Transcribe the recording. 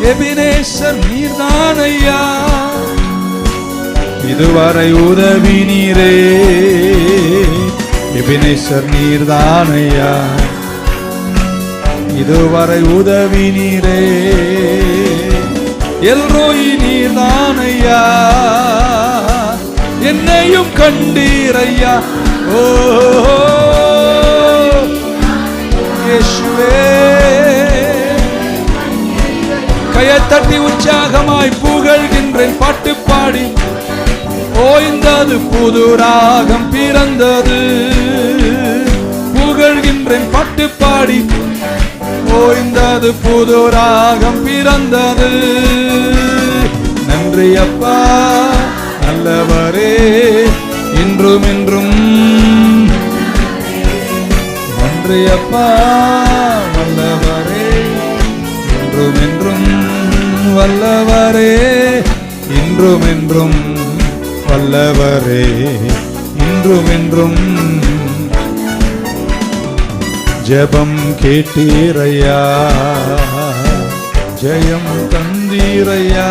Ebenezer நீர்தானையா, இதுவரை உதவி நீரே. எபினேசர் நீர்தானையா, இதுவரை உதவி நீரே. எல்ரோயி நீர்தானையா, என்னையும் கண்டீரையா. ஓ இயேசுவே, கையத்தட்டி உற்சாகமாய் புகழ்கின்றேன் பாட்டு பாடி. ஓய்ந்தது புது ராகம் பிறந்தது, புகழ்கின்றேன் பாட்டு பாடி. ஓய்ந்தது புது ராகம் பிறந்தது. நன்றி அப்பா நல்லவரே, இன்றும் என்றும். நன்றி அப்பா வல்லவரே, இன்றும் என்றும் வல்லவரே. இன்றும் என்றும் வல்லவரே, இன்றும் என்றும். ஜெபம் கேட்டீரையா, ஜெயம் தந்தீரையா.